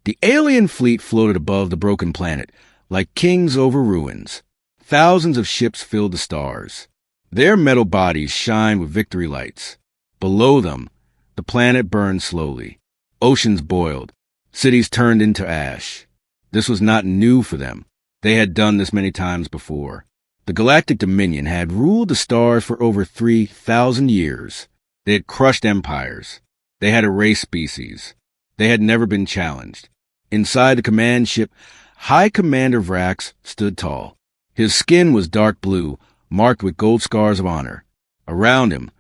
The alien fleet floated above the broken planet, like kings over ruins. Thousands of ships filled the stars. Their metal bodies shined with victory lights. Below them, the planet burned slowly. Oceans boiled. Cities turned into ash. This was not new for them. They had done this many times before. The Galactic Dominion had ruled the stars for over 3,000 years. They had crushed empires. They had erased species. They had never been challenged. Inside the command ship, High Commander Vrax stood tall. His skin was dark blue, marked with gold scars of honor. Around him,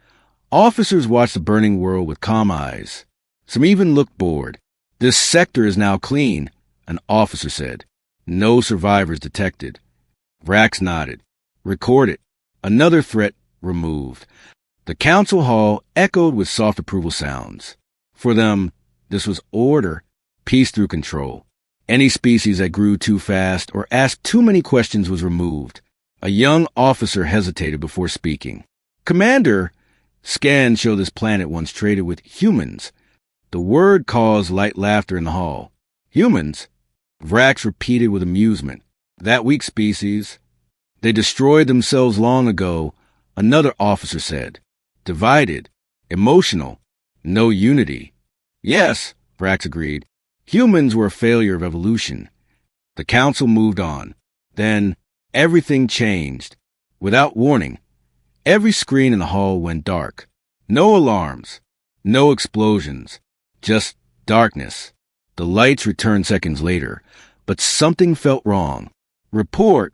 officers watched the burning world with calm eyes. Some even looked bored. "This sector is now clean," an officer said. "No survivors detected." Vrax nodded. "Record it." Another threat removed. The council hall echoed with soft approval sounds. For them, this was order, peace through control. Any species that grew too fast or asked too many questions was removed. A young officer hesitated before speaking. "Commander, scans show this planet once traded with humans." The word caused light laughter in the hall. "Humans?" Vrax repeated with amusement. "That weak species. They destroyed themselves long ago," another officer said. "Divided. Emotional. No unity." "Yes," Vrax agreed. "Humans were a failure of evolution." The council moved on. Then everything changed. Without warning, every screen in the hall went dark. No alarms. No explosions. Just darkness. The lights returned seconds later, but something felt wrong. "Report,"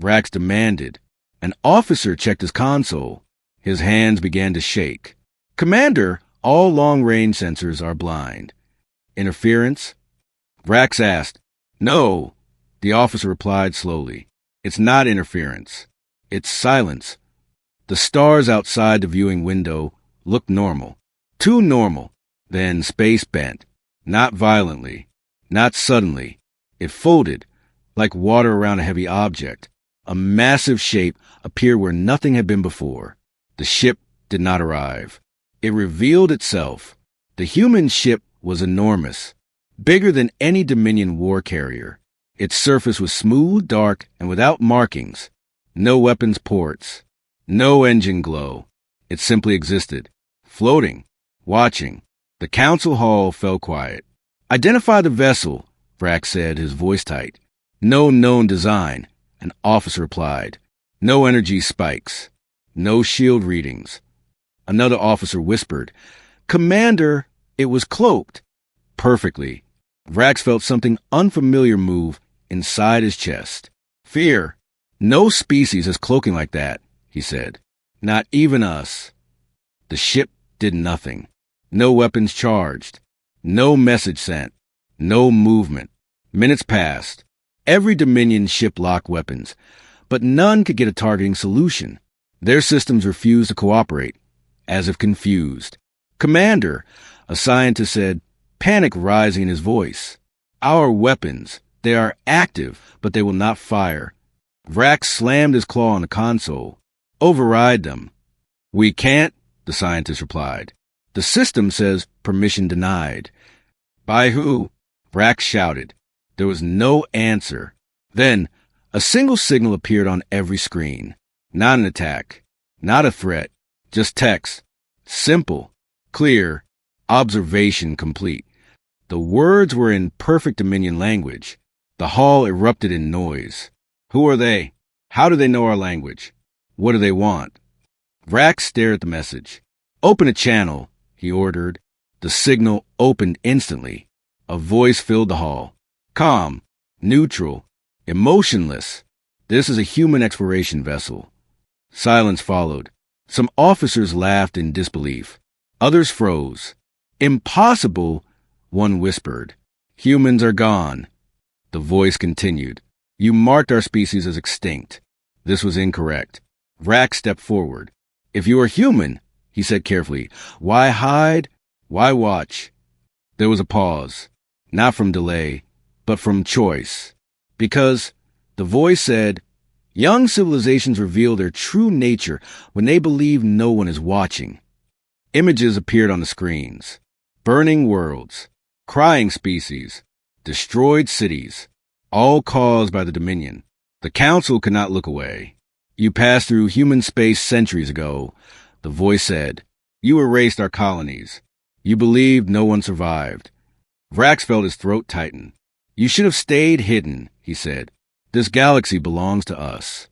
Vrax demanded. An officer checked his console. His hands began to shake. "Commander, all long-range sensors are blind." "Interference?" Vrax asked. "No," the officer replied slowly. "It's not interference. It's silence." The stars outside the viewing window looked normal. Too normal. Then space bent. Not violently. Not suddenly. It folded, like water around a heavy object. A massive shape appeared where nothing had been before. The ship did not arrive. It revealed itself. The human ship was enormous, bigger than any Dominion war carrier. Its surface was smooth, dark, and without markings. No weapons ports. No engine glow. It simply existed, floating, watching. The council hall fell quiet. "Identify the vessel," Vrax said, his voice tight. "No known design," an officer replied. "No energy spikes. No shield readings." Another officer whispered, "Commander, it was cloaked." Perfectly. Vrax felt something unfamiliar move inside his chest. "Fear. No species is cloaking like that," he said. "Not even us." The ship did nothing. No weapons charged. No message sent. No movement. Minutes passed. Every Dominion ship locked weapons, but none could get a targeting solution. Their systems refused to cooperate, as if confused. "Commander," a scientist said, panic rising in his voice. "Our weapons, they are active, but they will not fire." Vrax slammed his claw on the console. "Override them." "We can't," the scientist replied. "The system says permission denied." "By who?" Vrax shouted. There was no answer. Then, a single signal appeared on every screen. Not an attack. Not a threat. Just text. Simple. Clear. Observation complete. The words were in perfect Dominion language. The hall erupted in noise. "Who are they? How do they know our language? What do they want?" Vrax stared at the message. "Open a channel," he ordered. The signal opened instantly. A voice filled the hall. "Calm, neutral, emotionless. This is a human exploration vessel." Silence followed. Some officers laughed in disbelief. Others froze. "Impossible," one whispered. "Humans are gone." The voice continued. "You marked our species as extinct." This was incorrect. Vrax stepped forward. "If you are human," he said carefully, "why hide? Why watch?" There was a pause. Not from delay, but from choice. Because, the voice said, young civilizations reveal their true nature when they believe no one is watching. Images appeared on the screens. Burning worlds. Crying species. destroyed cities, all caused by the Dominion. The Council could not look away. You passed through human space centuries ago, the voice said. You erased our colonies. You believed no one survived. Vrax felt his throat tighten. You should have stayed hidden, he said. This galaxy belongs to us.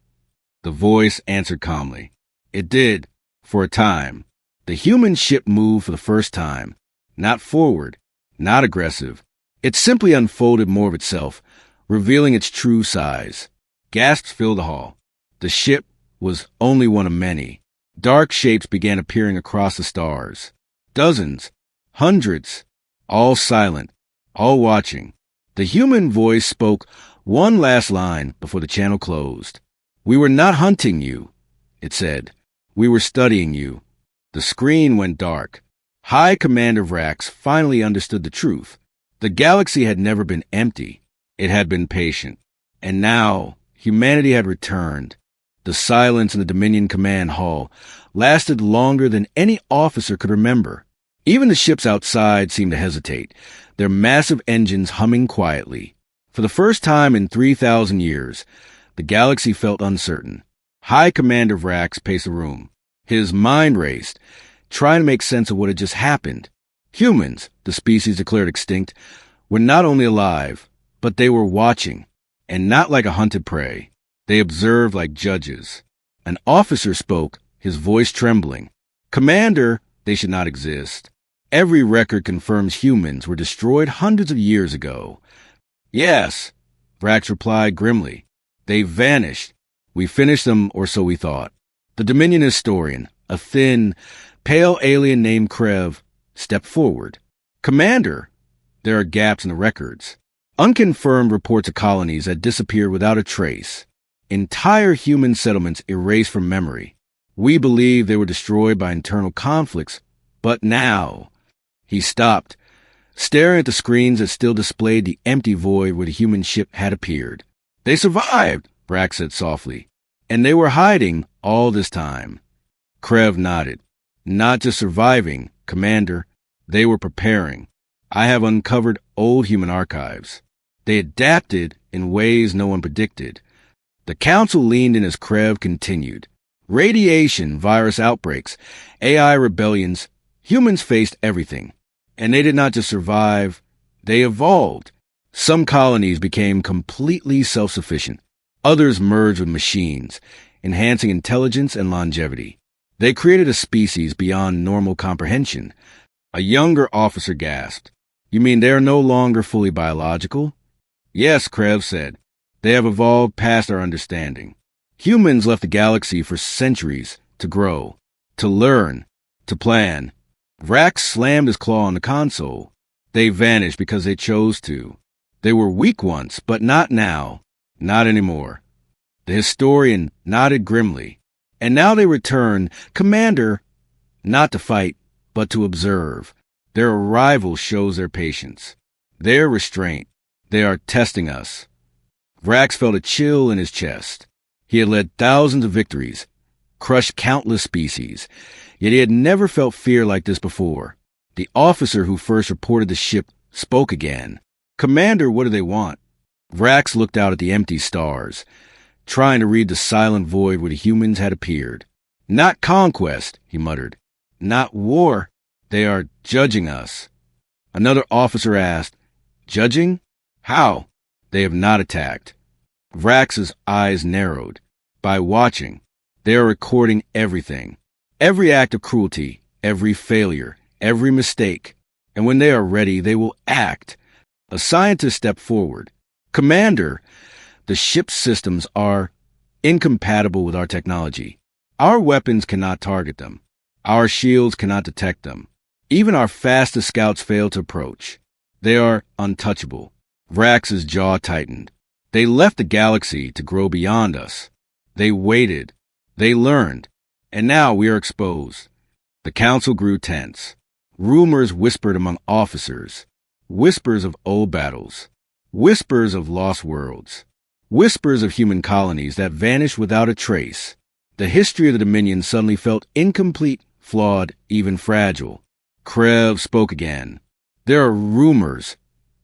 The voice answered calmly. It did, for a time. The human ship moved for the first time. Not forward, not aggressive. It simply unfolded more of itself, revealing its true size. Gasps filled the hall. The ship was only one of many. Dark shapes began appearing across the stars. Dozens, hundreds, all silent, all watching. The human voice spoke one last line before the channel closed. We were not hunting you, it said. We were studying you. The screen went dark. High Commander Vrax finally understood the truth. The galaxy had never been empty. It had been patient. And now, humanity had returned. The silence in the Dominion Command Hall lasted longer than any officer could remember. Even the ships outside seemed to hesitate, their massive engines humming quietly. For the first time in 3,000 years, the galaxy felt uncertain. High Commander Vrax paced the room. His mind raced, trying to make sense of what had just happened. Humans, the species declared extinct, were not only alive, but they were watching, and not like a hunted prey. They observed like judges. An officer spoke, his voice trembling. Commander, they should not exist. Every record confirms humans were destroyed hundreds of years ago. Yes, Vrax replied grimly. They vanished. We finished them, or so we thought. The Dominion historian, a thin, pale alien named Krev, stepped forward. Commander, there are gaps in the records. Unconfirmed reports of colonies that disappeared without a trace. Entire human settlements erased from memory. We believe they were destroyed by internal conflicts, but now... He stopped, staring at the screens that still displayed the empty void where the human ship had appeared. They survived, Vrax said softly, and they were hiding all this time. Krev nodded. Not just surviving, Commander. They were preparing. I have uncovered old human archives. They adapted in ways no one predicted. The Council leaned in as Krev continued. Radiation, virus outbreaks, AI rebellions. Humans faced everything. And they did not just survive, they evolved. Some colonies became completely self-sufficient. Others merged with machines, enhancing intelligence and longevity. They created a species beyond normal comprehension. A younger officer gasped. You mean they are no longer fully biological? Yes, Krev said. They have evolved past our understanding. Humans left the galaxy for centuries to grow, to learn, to plan. Vrax slammed his claw on the console. They vanished because they chose to. They were weak once, but not now. Not anymore. The historian nodded grimly. And now they return, Commander, not to fight, but to observe. Their arrival shows their patience. Their restraint. They are testing us. Vrax felt a chill in his chest. He had led thousands of victories, crushed countless species, yet he had never felt fear like this before. The officer who first reported the ship spoke again. Commander, what do they want? Vrax looked out at the empty stars, trying to read the silent void where the humans had appeared. Not conquest, he muttered. Not war. They are judging us. Another officer asked, Judging? How? They have not attacked. Vrax's eyes narrowed. By watching, they are recording everything. Every act of cruelty, every failure, every mistake. And when they are ready, they will act. A scientist stepped forward. Commander, the ship's systems are incompatible with our technology. Our weapons cannot target them. Our shields cannot detect them. Even our fastest scouts fail to approach. They are untouchable. Vrax's jaw tightened. They left the galaxy to grow beyond us. They waited. They learned. And now we are exposed. The council grew tense. Rumors whispered among officers. Whispers of old battles. Whispers of lost worlds. Whispers of human colonies that vanished without a trace. The history of the Dominion suddenly felt incomplete, flawed, even fragile. Krev spoke again. There are rumors.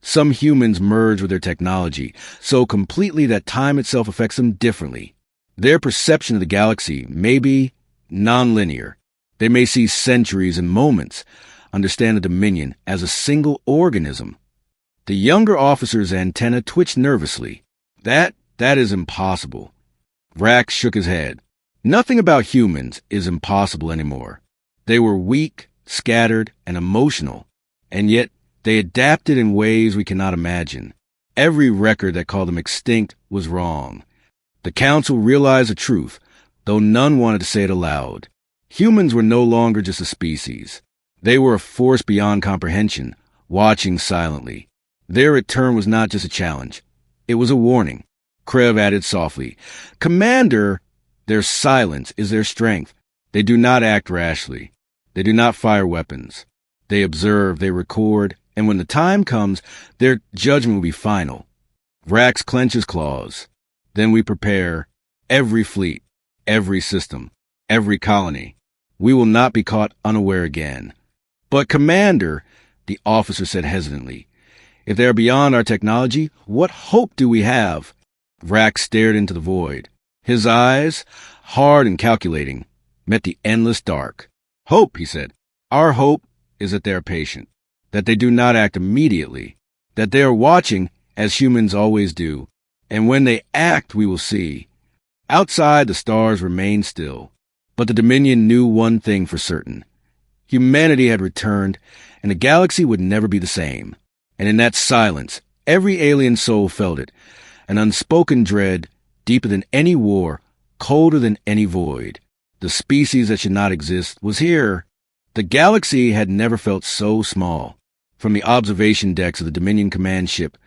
Some humans merge with their technology so completely that time itself affects them differently. Their perception of the galaxy may be non-linear. They may see centuries and moments, understand the Dominion as a single organism. The younger officer's antenna twitched nervously. That is impossible. Vrax shook his head. Nothing about humans is impossible anymore. They were weak, scattered, and emotional, and yet they adapted in ways we cannot imagine. Every record that called them extinct was wrong. The Council realized the truth, though none wanted to say it aloud. Humans were no longer just a species. They were a force beyond comprehension, watching silently. Their return was not just a challenge. It was a warning. Krev added softly, "Commander, their silence is their strength. They do not act rashly. They do not fire weapons. They observe, they record, and when the time comes, their judgment will be final." Vrax clenches claws. "Then we prepare every fleet, every system, every colony. We will not be caught unaware again." "But, Commander," the officer said hesitantly, "if they are beyond our technology, what hope do we have?" Vrax stared into the void. His eyes, hard and calculating, met the endless dark. "Hope," he said. "Our hope is that they are patient, that they do not act immediately, that they are watching as humans always do, and when they act, we will see." Outside, the stars remained still, but the Dominion knew one thing for certain. Humanity had returned, and the galaxy would never be the same. And in that silence, every alien soul felt it, an unspoken dread, deeper than any war, colder than any void. The species that should not exist was here. The galaxy had never felt so small. From the observation decks of the Dominion command ship,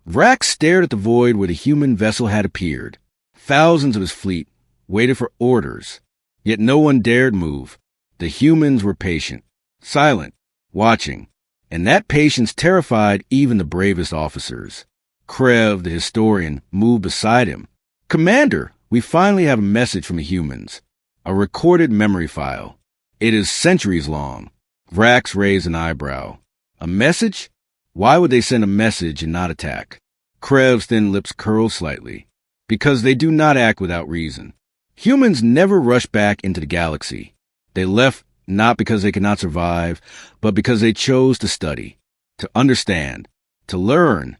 Vrax stared at the void where the human vessel had appeared. Thousands of his fleet waited for orders, yet no one dared move. The humans were patient, silent, watching, and that patience terrified even the bravest officers. Krev, the historian, moved beside him. "Commander, we finally have a message from the humans. A recorded memory file. It is centuries long." Vrax raised an eyebrow. "A message? Why would they send a message and not attack?" Krev's thin lips curled slightly. "Because they do not act without reason. Humans never rush back into the galaxy. They left not because they could not survive, but because they chose to study, to understand, to learn."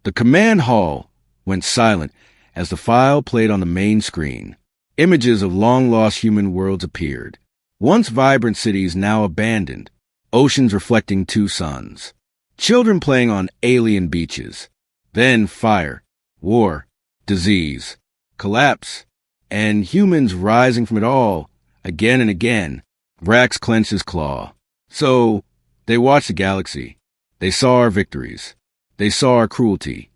The command hall went silent as the file played on the main screen. Images of long-lost human worlds appeared. Once vibrant cities now abandoned, oceans reflecting two suns, children playing on alien beaches. Then fire, war, disease, collapse, and humans rising from it all, again and again. Vrax clenched his claw. "So, they watched the galaxy. They saw our victories. They saw our cruelty."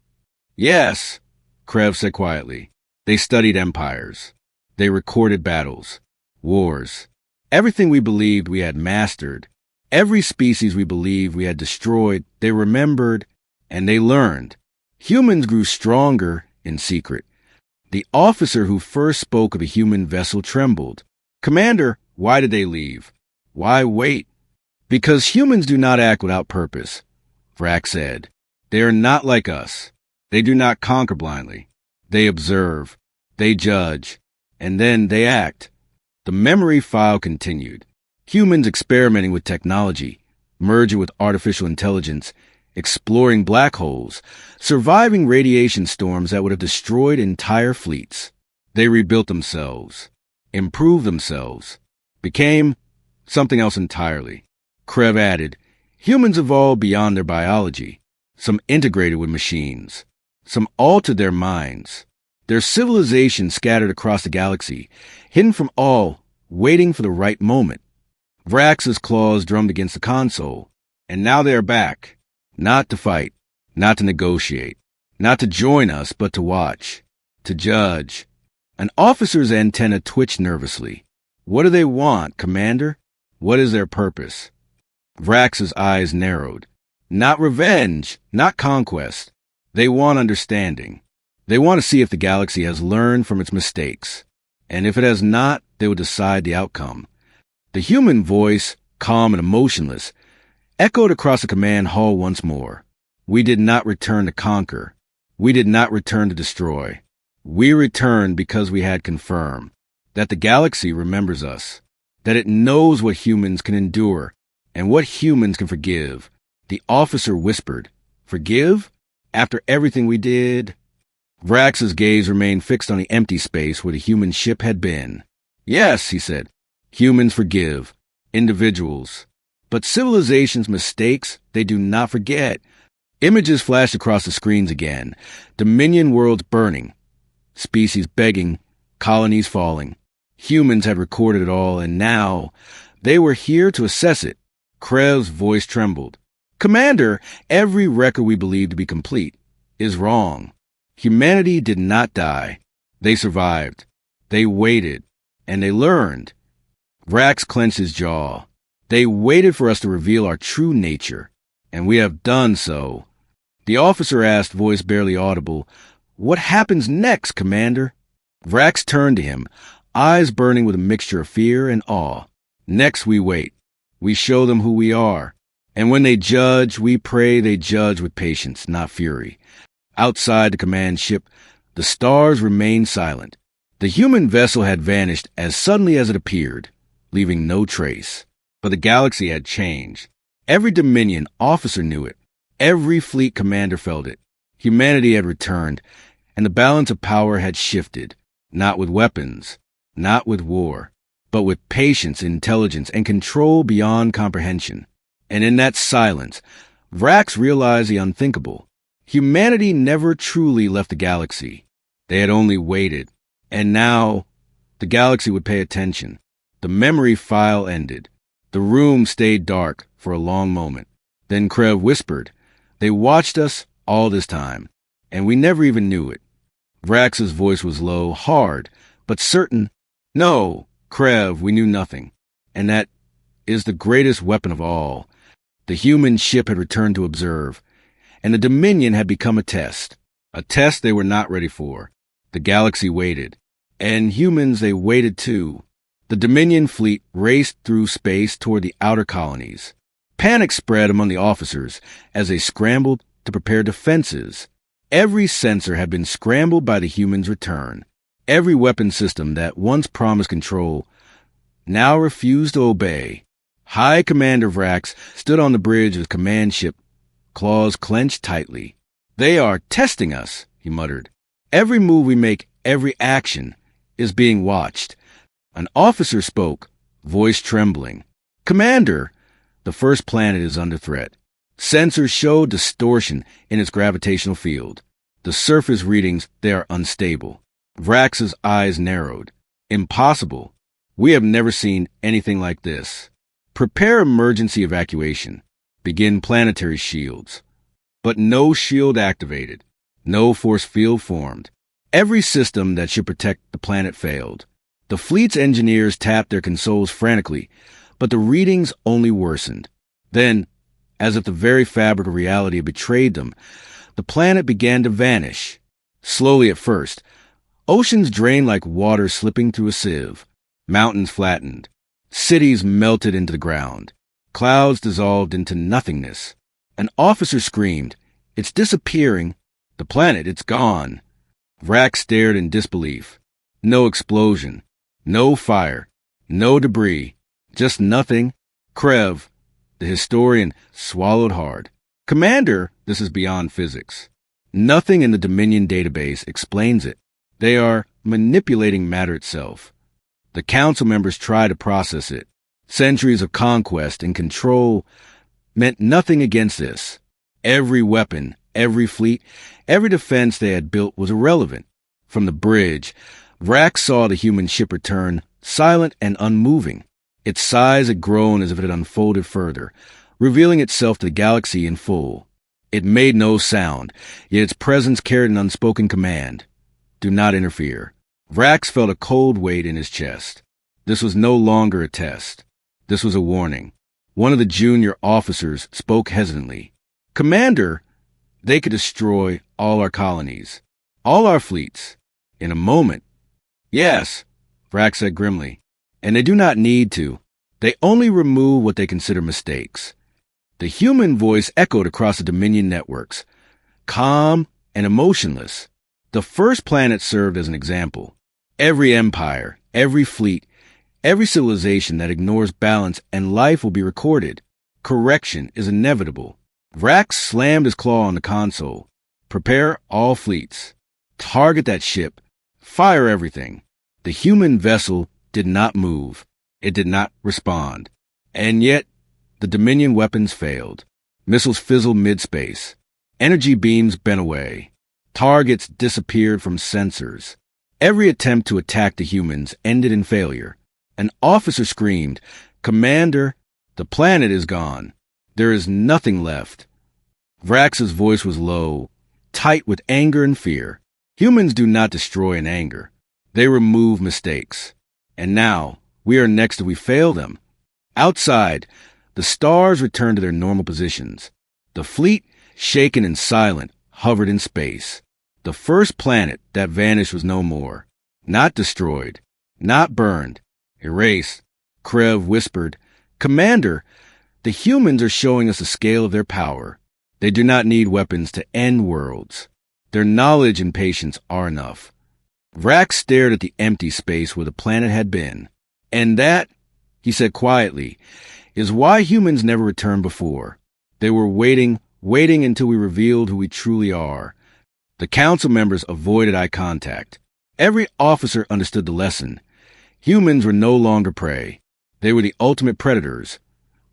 "Yes," Krev said quietly. "They studied empires. They recorded battles, wars. Everything we believed we had mastered, every species we believed we had destroyed, they remembered, and they learned. Humans grew stronger in secret. The officer who first spoke of a human vessel trembled. "Commander, why did they leave? Why wait?" "Because humans do not act without purpose," Vrax said. "They are not like us. They do not conquer blindly. They observe, they judge, and then they act." The memory file continued. Humans experimenting with technology, merging with artificial intelligence, exploring black holes, surviving radiation storms that would have destroyed entire fleets. They rebuilt themselves, improved themselves, became something else entirely. Krev added, "Humans evolved beyond their biology. Some integrated with machines. Some altered their minds. Their civilization scattered across the galaxy, hidden from all, waiting for the right moment." Vrax's claws drummed against the console. "And now they are back. Not to fight, not to negotiate, not to join us, but to watch, to judge." An officer's antenna twitched nervously. "What do they want, Commander? What is their purpose?" Vrax's eyes narrowed. "Not revenge, not conquest. They want understanding. They want to see if the galaxy has learned from its mistakes. And if it has not, they will decide the outcome." The human voice, calm and emotionless, echoed across the command hall once more. We did not return to conquer. We did not return to destroy. We returned because we had confirmed that the galaxy remembers us, that it knows what humans can endure and what humans can forgive. The officer whispered, "Forgive? After everything we did?" Vrax's gaze remained fixed on the empty space where the human ship had been. "Yes," he said, "humans forgive. Individuals. But civilization's mistakes, they do not forget." Images flashed across the screens again. Dominion worlds burning. Species begging. Colonies falling. Humans had recorded it all, and now they were here to assess it. Krev's voice trembled. "Commander, every record we believe to be complete is wrong. Humanity did not die. They survived. They waited. And they learned." Vrax clenched his jaw. "They waited for us to reveal our true nature, and we have done so." The officer asked, voice barely audible, "What happens next, Commander?" Vrax turned to him, eyes burning with a mixture of fear and awe. "Next we wait. We show them who we are. And when they judge, we pray they judge with patience, not fury." Outside the command ship, the stars remained silent. The human vessel had vanished as suddenly as it appeared, leaving no trace. But the galaxy had changed. Every Dominion officer knew it. Every fleet commander felt it. Humanity had returned, and the balance of power had shifted, not with weapons, not with war, but with patience, intelligence, and control beyond comprehension. And in that silence, Vrax realized the unthinkable. Humanity never truly left the galaxy. They had only waited. And now, the galaxy would pay attention. The memory file ended. The room stayed dark for a long moment. Then Krev whispered, "They watched us all this time, and we never even knew it." Vrax's voice was low, hard, but certain. "No, Krev, we knew nothing. And that is the greatest weapon of all." The human ship had returned to observe, and the Dominion had become a test they were not ready for. The galaxy waited, and humans, they waited too. The Dominion fleet raced through space toward the outer colonies. Panic spread among the officers as they scrambled to prepare defenses. Every sensor had been scrambled by the humans' return. Every weapon system that once promised control now refused to obey. High Commander Vrax stood on the bridge of his command ship, claws clenched tightly. "They are testing us," he muttered. "Every move we make, every action, is being watched." An officer spoke, voice trembling. "Commander, the first planet is under threat. Sensors show distortion in its gravitational field. The surface readings, they are unstable." Vrax's eyes narrowed. "Impossible. We have never seen anything like this. Prepare emergency evacuation. Begin planetary shields." But no shield activated. No force field formed. Every system that should protect the planet failed. The fleet's engineers tapped their consoles frantically, but the readings only worsened. Then, as if the very fabric of reality had betrayed them, the planet began to vanish. Slowly at first. Oceans drained like water slipping through a sieve. Mountains flattened. Cities melted into the ground. Clouds dissolved into nothingness. An officer screamed, "It's disappearing. The planet, it's gone." Vrax stared in disbelief. No explosion. No fire. No debris. Just nothing. Krev, the historian, swallowed hard. "Commander, this is beyond physics. Nothing in the Dominion database explains it. They are manipulating matter itself. The council members try to process it. Centuries of conquest and control meant nothing against this. Every weapon, every fleet, every defense they had built was irrelevant." From the bridge, Vrax saw the human ship return, silent and unmoving. Its size had grown as if it had unfolded further, revealing itself to the galaxy in full. It made no sound, yet its presence carried an unspoken command. "Do not interfere." Vrax felt a cold weight in his chest. This was no longer a test. This was a warning. One of the junior officers spoke hesitantly. "Commander, they could destroy all our colonies, all our fleets, in a moment." "Yes," Vrax said grimly, "and they do not need to. They only remove what they consider mistakes. The human voice echoed across the Dominion networks, calm and emotionless. The first planet served as an example. Every empire, every fleet, every civilization that ignores balance and life will be recorded. Correction is inevitable. Vrax slammed his claw on the console. Prepare all fleets. Target that ship. Fire everything. The human vessel did not move. It did not respond. And yet, the Dominion weapons failed. Missiles fizzled mid-space. Energy beams bent away. Targets disappeared from sensors. Every attempt to attack the humans ended in failure. An officer screamed, "Commander, the planet is gone. There is nothing left." Vrax's voice was low, tight with anger and fear. Humans do not destroy in anger. They remove mistakes. And now, we are next if we fail them. Outside, the stars returned to their normal positions. The fleet, shaken and silent, hovered in space. The first planet that vanished was no more. Not destroyed. Not burned. Erased. Krev whispered, "Commander, the humans are showing us the scale of their power. They do not need weapons to end worlds. Their knowledge and patience are enough." Vrax stared at the empty space where the planet had been. "And that," he said quietly, "is why humans never returned before. They were waiting until we revealed who we truly are." The council members avoided eye contact. Every officer understood the lesson. Humans were no longer prey. They were the ultimate predators.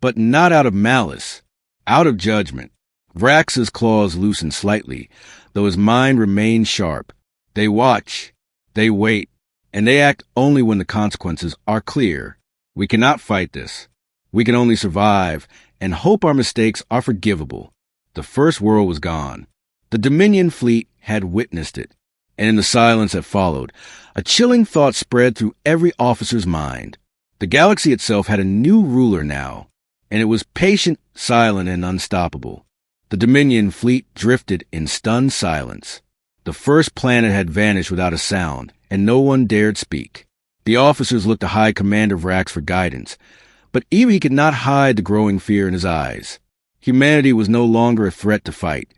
But not out of malice, out of judgment. Vrax's claws loosened slightly, though his mind remained sharp. They watch, they wait, and they act only when the consequences are clear. We cannot fight this. We can only survive and hope our mistakes are forgivable. The first world was gone. The Dominion fleet had witnessed it. And in the silence that followed, a chilling thought spread through every officer's mind. The galaxy itself had a new ruler now, and it was patient, silent, and unstoppable. The Dominion fleet drifted in stunned silence. The first planet had vanished without a sound, and no one dared speak. The officers looked to High Commander Vrax for guidance, but even he could not hide the growing fear in his eyes. Humanity was no longer a threat to fight.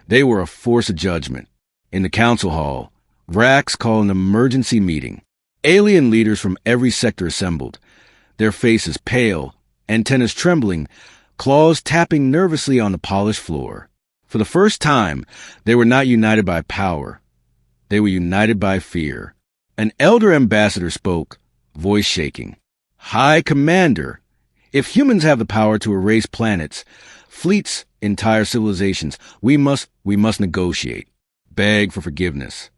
They were a force of judgment. In the council hall, Vrax called an emergency meeting. Alien leaders from every sector assembled, their faces pale, antennas trembling, claws tapping nervously on the polished floor. For the first time, they were not united by power. They were united by fear. An elder ambassador spoke, voice shaking. "High Commander, if humans have the power to erase planets, fleets, entire civilizations, we must negotiate, beg for forgiveness."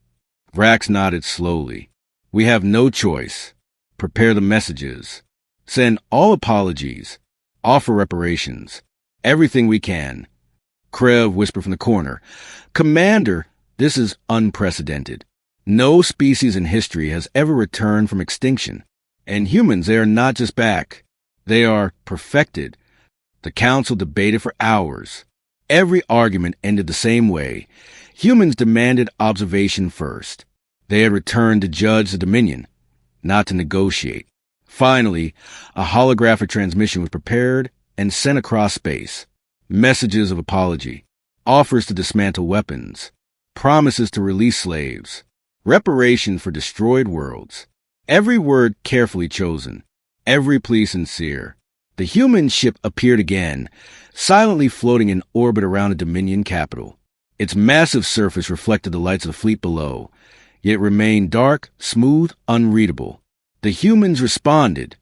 Vrax nodded slowly. "We have no choice. Prepare the messages. Send all apologies. Offer reparations. Everything we can." Krev whispered from the corner, "Commander, this is unprecedented. No species in history has ever returned from extinction. And humans, they are not just back. They are perfected." The council debated for hours. Every argument ended the same way. Humans demanded observation first. They had returned to judge the Dominion, not to negotiate. Finally, a holographic transmission was prepared and sent across space. Messages of apology, offers to dismantle weapons, promises to release slaves, reparations for destroyed worlds. Every word carefully chosen, every plea sincere. The human ship appeared again, silently floating in orbit around the Dominion capital. Its massive surface reflected the lights of the fleet below, yet remained dark, smooth, unreadable. The humans responded,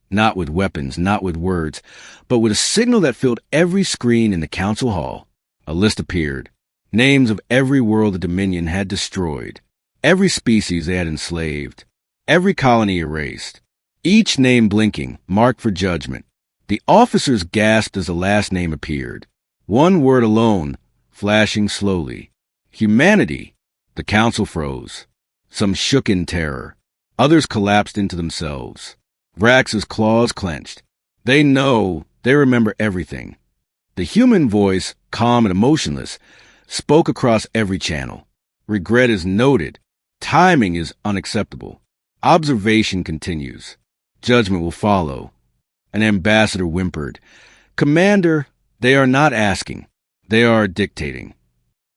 not with weapons, not with words, but with a signal that filled every screen in the council hall. A list appeared, names of every world the Dominion had destroyed, every species they had enslaved, every colony erased, each name blinking, marked for judgment. The officers gasped as the last name appeared. One word alone, flashing slowly. Humanity. The council froze. Some shook in terror. Others collapsed into themselves. Vrax's claws clenched. They know, they remember everything. The human voice, calm and emotionless, spoke across every channel. Regret is noted. Timing is unacceptable. Observation continues. Judgment will follow. An ambassador whimpered, "Commander, They are not asking. They are dictating.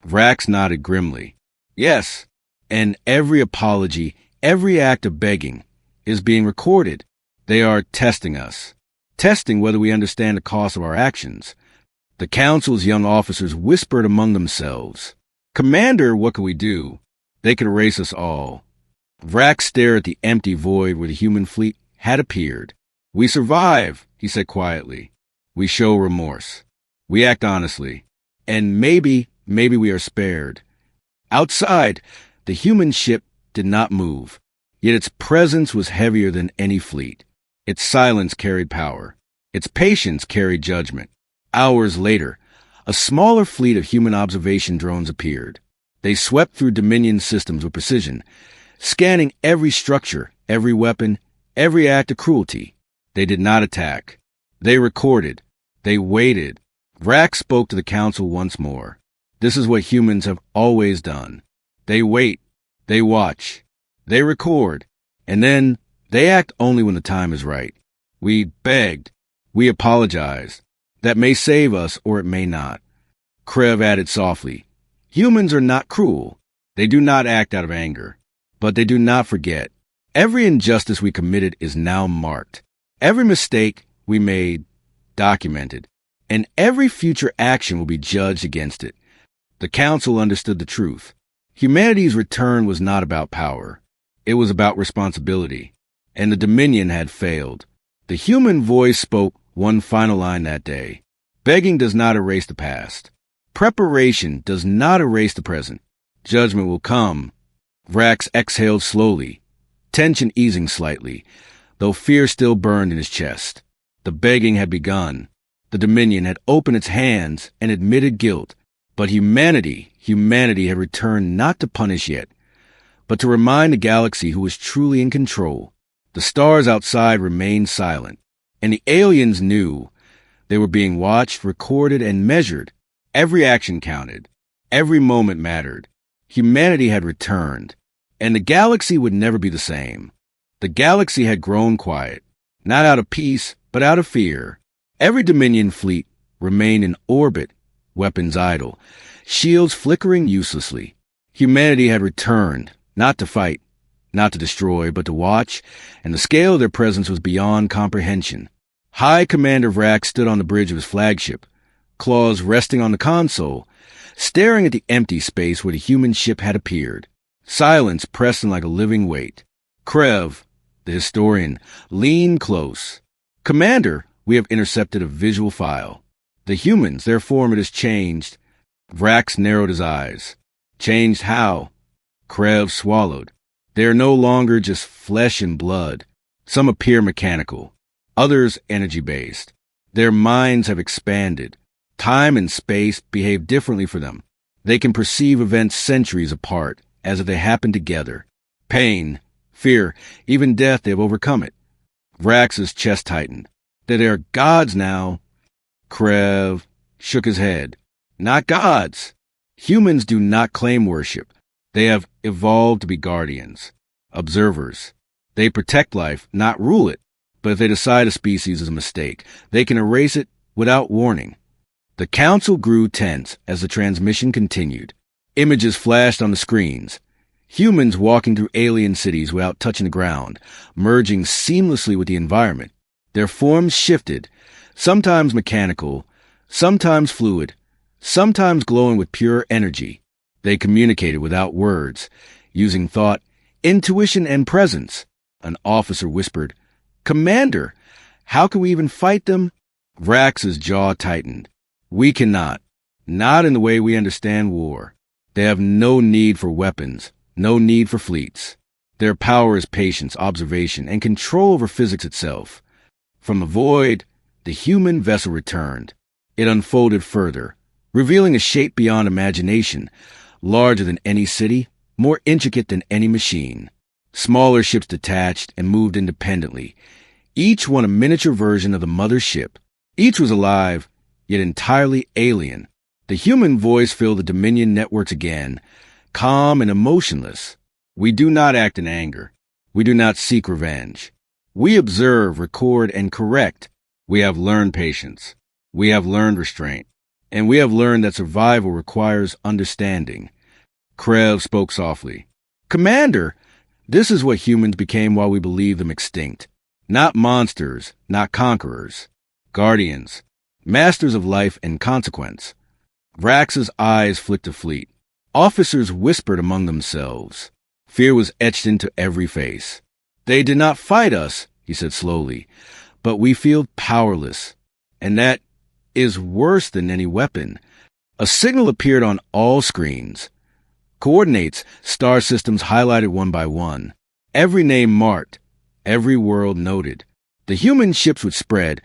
Vrax nodded grimly. Yes, and every apology, every act of begging is being recorded. They are testing us. Testing whether we understand the cost of our actions. The Council's young officers whispered among themselves. Commander, what can we do? They could erase us all. Vrax stared at the empty void where the human fleet had appeared. We survive, he said quietly. We show remorse. We act honestly. And maybe we are spared. Outside, the human ship did not move, yet its presence was heavier than any fleet. Its silence carried power. Its patience carried judgment. Hours later, a smaller fleet of human observation drones appeared. They swept through Dominion systems with precision, scanning every structure, every weapon, every act of cruelty. They did not attack. They recorded. They waited. Vrax spoke to the Council once more. This is what humans have always done. They wait. They watch. They record. And then they act only when the time is right. We begged. We apologized. That may save us or it may not. Krev added softly. Humans are not cruel. They do not act out of anger. But they do not forget. Every injustice we committed is now marked. Every mistake we made, documented. And every future action will be judged against it. The Council understood the truth. Humanity's return was not about power. It was about responsibility. And the Dominion had failed. The human voice spoke one final line that day. Begging does not erase the past. Preparation does not erase the present. Judgment will come. Vrax exhaled slowly, tension easing slightly, though fear still burned in his chest. The begging had begun. The Dominion had opened its hands and admitted guilt. But humanity had returned not to punish yet, but to remind the galaxy who was truly in control. The stars outside remained silent, and the aliens knew they were being watched, recorded, and measured. Every action counted. Every moment mattered. Humanity had returned, and the galaxy would never be the same. The galaxy had grown quiet, not out of peace, but out of fear. Every Dominion fleet remained in orbit, weapons idle, shields flickering uselessly. Humanity had returned, not to fight, not to destroy, but to watch, and the scale of their presence was beyond comprehension. High Commander Vrax stood on the bridge of his flagship, claws resting on the console, staring at the empty space where the human ship had appeared. Silence pressed him like a living weight. Krev, the historian, leaned close. Commander, we have intercepted a visual file. The humans, their form it has changed. Vrax narrowed his eyes. Changed how? Krev swallowed. They are no longer just flesh and blood. Some appear mechanical, others energy-based. Their minds have expanded. Time and space behave differently for them. They can perceive events centuries apart, as if they happened together. Pain, fear, even death, they have overcome it. Vrax's chest tightened. That they are gods now. Krev shook his head. Not gods. Humans do not claim worship. They have evolved to be guardians, observers. They protect life, not rule it. But if they decide a species is a mistake, they can erase it without warning. The Council grew tense as the transmission continued. Images flashed on the screens. Humans walking through alien cities without touching the ground, merging seamlessly with the environment. Their forms shifted, sometimes mechanical, sometimes fluid, sometimes glowing with pure energy. They communicated without words, using thought, intuition, and presence. An officer whispered, Commander, how can we even fight them? Vrax's jaw tightened. We cannot. Not in the way we understand war. They have no need for weapons, no need for fleets. Their power is patience, observation, and control over physics itself. From the void, the human vessel returned. It unfolded further, revealing a shape beyond imagination, larger than any city, more intricate than any machine. Smaller ships detached and moved independently, each one a miniature version of the mother ship. Each was alive, yet entirely alien. The human voice filled the Dominion networks again, calm and emotionless. We do not act in anger. We do not seek revenge. We observe, record, and correct. We have learned patience. We have learned restraint, and we have learned that survival requires understanding. Krev spoke softly. Commander, this is what humans became while we believed them extinct. Not monsters, not conquerors. Guardians, masters of life and consequence. Vrax's eyes flicked to fleet. Officers whispered among themselves. Fear was etched into every face. They did not fight us, he said slowly, but we feel powerless. And that is worse than any weapon. A signal appeared on all screens. Coordinates, star systems highlighted one by one. Every name marked, every world noted. The human ships would spread,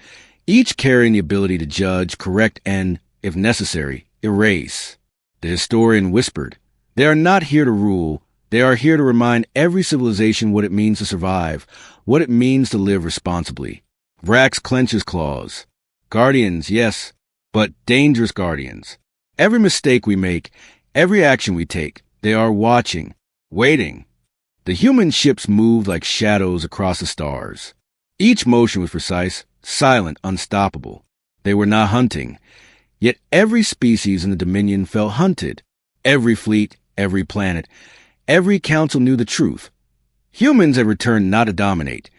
each carrying the ability to judge, correct, and, if necessary, erase. The historian whispered, They are not here to rule. They are here to remind every civilization what it means to survive, what it means to live responsibly. Vrax clenched his claws. Guardians, yes, but dangerous guardians. Every mistake we make, every action we take, they are watching, waiting. The human ships moved like shadows across the stars. Each motion was precise, silent, unstoppable. They were not hunting. Yet every species in the Dominion felt hunted. Every fleet, every planet, every council knew the truth. Humans had returned not to dominate,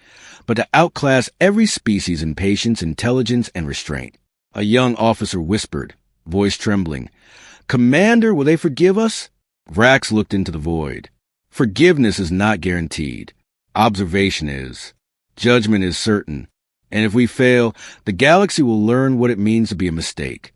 but to outclass every species in patience, intelligence, and restraint. A young officer whispered, voice trembling, Commander, will they forgive us? Vrax looked into the void. Forgiveness is not guaranteed. Observation is. Judgment is certain. And if we fail, the galaxy will learn what it means to be a mistake.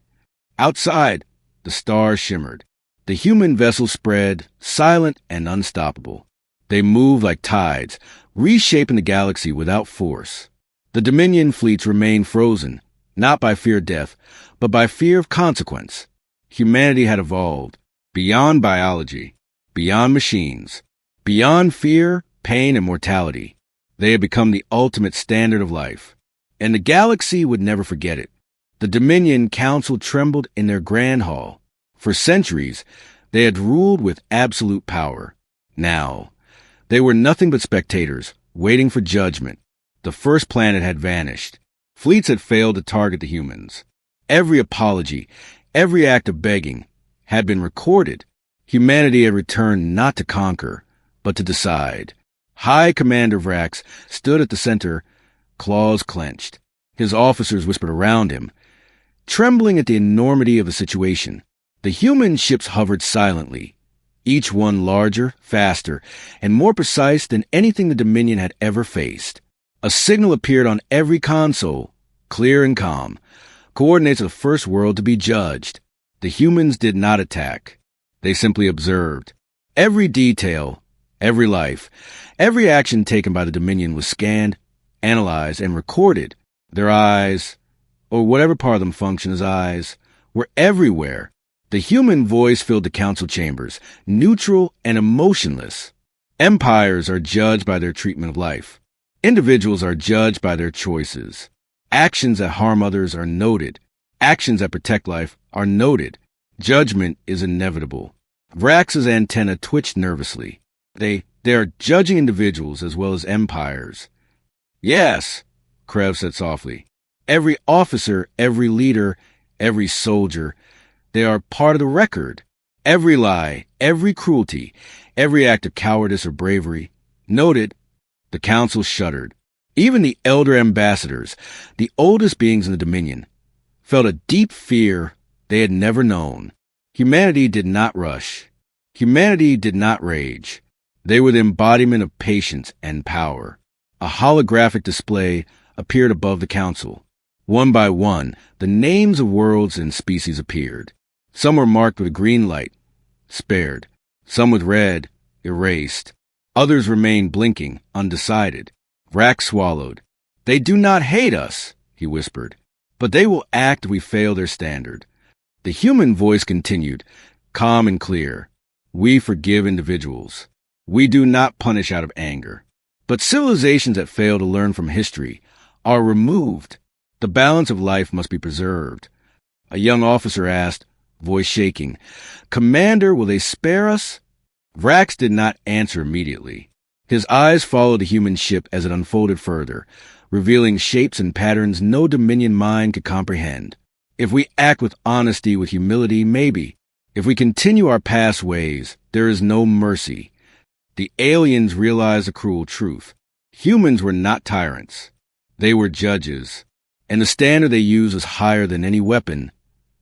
Outside, the stars shimmered. The human vessels spread, silent and unstoppable. They moved like tides, reshaping the galaxy without force. The Dominion fleets remained frozen, not by fear of death, but by fear of consequence. Humanity had evolved, beyond biology, beyond machines, beyond fear, pain, and mortality. They had become the ultimate standard of life. And the galaxy would never forget it. The Dominion Council trembled in their grand hall. For centuries, they had ruled with absolute power. Now, they were nothing but spectators, waiting for judgment. The first planet had vanished. Fleets had failed to target the humans. Every apology, every act of begging, had been recorded. Humanity had returned not to conquer, but to decide. High Commander Vrax stood at the center, claws clenched. His officers whispered around him, trembling at the enormity of the situation. The human ships hovered silently, each one larger, faster, and more precise than anything the Dominion had ever faced. A signal appeared on every console, clear and calm, coordinates of the first world to be judged. The humans did not attack. They simply observed. Every detail, every life, every action taken by the Dominion was scanned, analyzed, and recorded. Their eyes, or whatever part of them functioned as eyes, were everywhere. The human voice filled the council chambers, neutral and emotionless. Empires are judged by their treatment of life. Individuals are judged by their choices. Actions that harm others are noted. Actions that protect life are noted. Judgment is inevitable. Vrax's antenna twitched nervously. They are judging individuals as well as empires. Yes, Krev said softly. Every officer, every leader, every soldier, they are part of the record. Every lie, every cruelty, every act of cowardice or bravery, noted. The council shuddered. Even the elder ambassadors, the oldest beings in the Dominion, felt a deep fear they had never known. Humanity did not rush. Humanity did not rage. They were the embodiment of patience and power. A holographic display appeared above the council. One by one, the names of worlds and species appeared. Some were marked with a green light, spared. Some with red, erased. Others remained blinking, undecided. Vrax swallowed. They do not hate us, he whispered, but they will act if we fail their standard. The human voice continued, calm and clear. We forgive individuals. We do not punish out of anger. But civilizations that fail to learn from history are removed. The balance of life must be preserved. A young officer asked, voice shaking, Commander, will they spare us? Vrax did not answer immediately. His eyes followed the human ship as it unfolded further, revealing shapes and patterns no Dominion mind could comprehend. If we act with honesty, with humility, maybe. If we continue our past ways, there is no mercy. The aliens realized a cruel truth. Humans were not tyrants. They were judges. And the standard they used was higher than any weapon,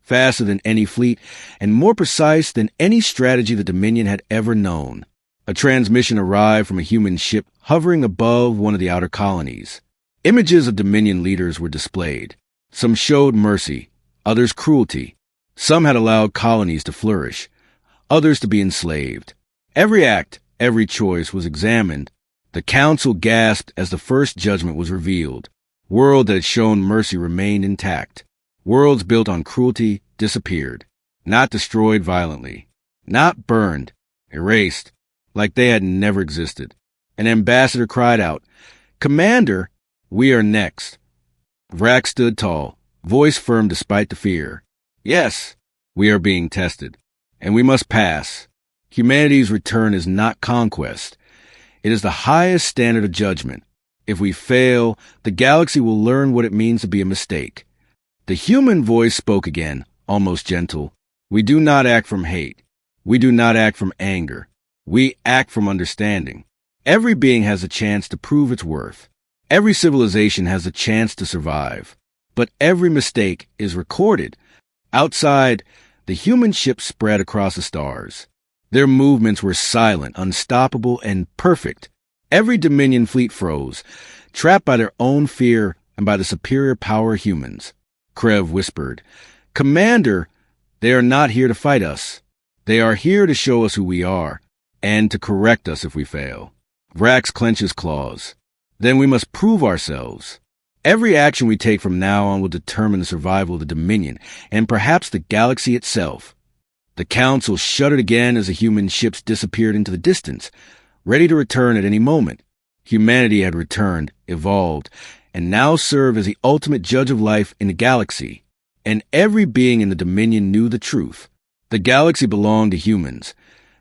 faster than any fleet, and more precise than any strategy the Dominion had ever known. A transmission arrived from a human ship hovering above one of the outer colonies. Images of Dominion leaders were displayed. Some showed mercy, others cruelty. Some had allowed colonies to flourish, others to be enslaved. Every act, every choice was examined. The council gasped as the first judgment was revealed. World that had shown mercy remained intact. Worlds built on cruelty disappeared, not destroyed violently, not burned, erased, like they had never existed. An ambassador cried out, "Commander, we are next." Vrax stood tall, voice firm despite the fear. "Yes, we are being tested, and we must pass. Humanity's return is not conquest. It is the highest standard of judgment. If we fail, the galaxy will learn what it means to be a mistake." The human voice spoke again, almost gentle. "We do not act from hate. We do not act from anger. We act from understanding. Every being has a chance to prove its worth. Every civilization has a chance to survive. But every mistake is recorded." Outside, the human ships spread across the stars. Their movements were silent, unstoppable, and perfect. Every Dominion fleet froze, trapped by their own fear and by the superior power of humans. Krev whispered, "Commander, they are not here to fight us. They are here to show us who we are, and to correct us if we fail." Vrax clenched his claws. "Then we must prove ourselves. Every action we take from now on will determine the survival of the Dominion, and perhaps the galaxy itself." The council shuddered again as the human ships disappeared into the distance, ready to return at any moment. Humanity had returned, evolved, and now served as the ultimate judge of life in the galaxy. And every being in the Dominion knew the truth. The galaxy belonged to humans,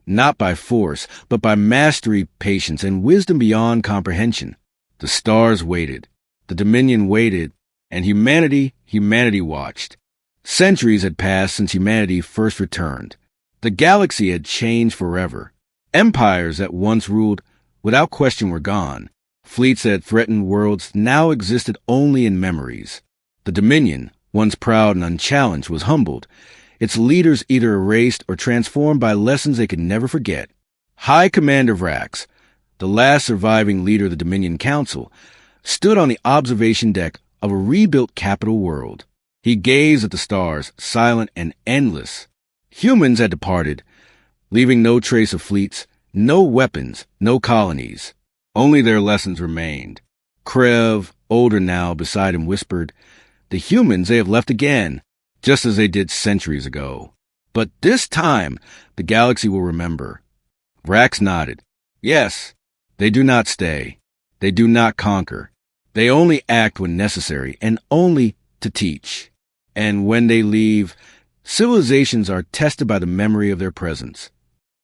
not by force, but by mastery, patience, and wisdom beyond comprehension. The stars waited. The Dominion waited, and humanity watched. Centuries had passed since humanity first returned. The galaxy had changed forever. Empires that once ruled without question were gone. Fleets that threatened worlds now existed only in memories. The Dominion, once proud and unchallenged, was humbled. Its leaders either erased or transformed by lessons they could never forget. High Commander Vrax, the last surviving leader of the Dominion Council, stood on the observation deck of a rebuilt capital world. He gazed at the stars, silent and endless. Humans had departed, leaving no trace of fleets, no weapons, no colonies. Only their lessons remained. Krev, older now, beside him whispered, "The humans, they have left again, just as they did centuries ago. But this time, the galaxy will remember." Vrax nodded. "Yes, they do not stay. They do not conquer. They only act when necessary, and only to teach. And when they leave, civilizations are tested by the memory of their presence."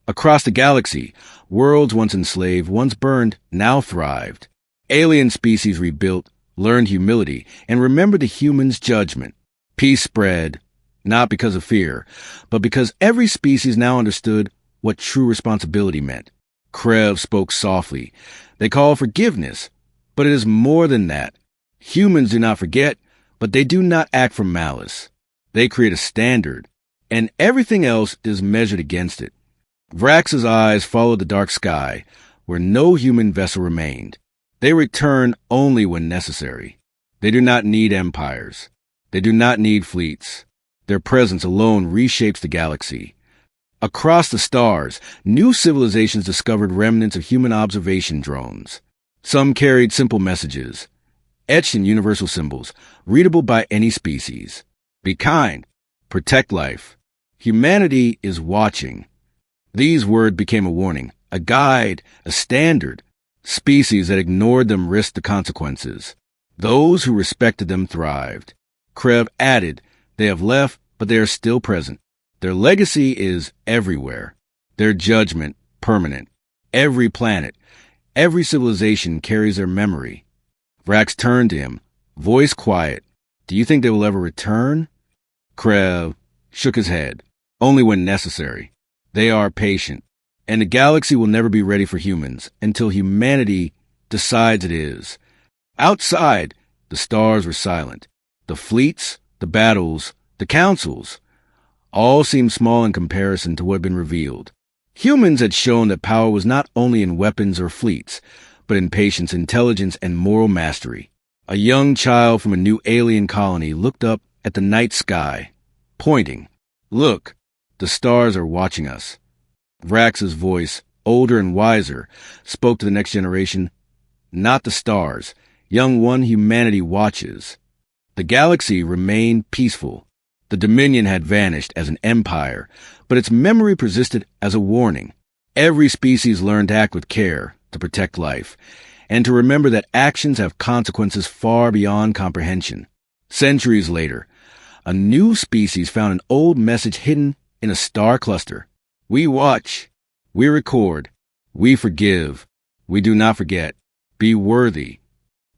Across the galaxy, worlds once enslaved, once burned, now thrived. Alien species rebuilt, learned humility, and remembered the humans' judgment. Peace spread, not because of fear, but because every species now understood what true responsibility meant. Krev spoke softly. "They call forgiveness, but it is more than that. Humans do not forget, but they do not act from malice. They create a standard, and everything else is measured against it." Vrax's eyes followed the dark sky, where no human vessel remained. They return only when necessary. They do not need empires. They do not need fleets. Their presence alone reshapes the galaxy. Across the stars, new civilizations discovered remnants of human observation drones. Some carried simple messages, etched in universal symbols, readable by any species. Be kind. Protect life. Humanity is watching. These words became a warning, a guide, a standard. Species that ignored them risked the consequences. Those who respected them thrived. Krev added, "They have left, but they are still present. Their legacy is everywhere. Their judgment permanent. Every planet, every civilization carries their memory." Vrax turned to him, voice quiet. "Do you think they will ever return?" Krev shook his head. Only when necessary. They are patient. And the galaxy will never be ready for humans until humanity decides it is. Outside, the stars were silent. The fleets, the battles, the councils, all seemed small in comparison to what had been revealed. Humans had shown that power was not only in weapons or fleets, but in patience, intelligence, and moral mastery. A young child from a new alien colony looked up at the night sky, pointing. Look, the stars are watching us. Vrax's voice, older and wiser, spoke to the next generation. Not the stars. Young one, humanity watches. The galaxy remained peaceful. The Dominion had vanished as an empire, but its memory persisted as a warning. Every species learned to act with care, to protect life, and to remember that actions have consequences far beyond comprehension. Centuries later, a new species found an old message hidden in a star cluster. We watch. We record. We forgive. We do not forget. Be worthy.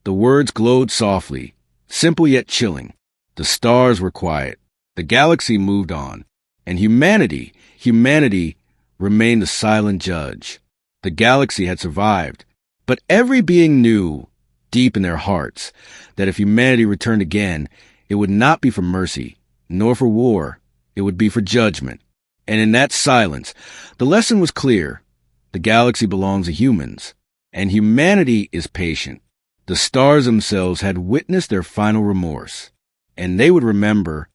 The words glowed softly, simple yet chilling. The stars were quiet. The galaxy moved on. And humanity remained the silent judge. The galaxy had survived. But every being knew, deep in their hearts, that if humanity returned again, it would not be for mercy, nor for war. It would be for judgment. And in that silence, the lesson was clear. The galaxy belongs to humans, and humanity is patient. The stars themselves had witnessed their final remorse, and they would remember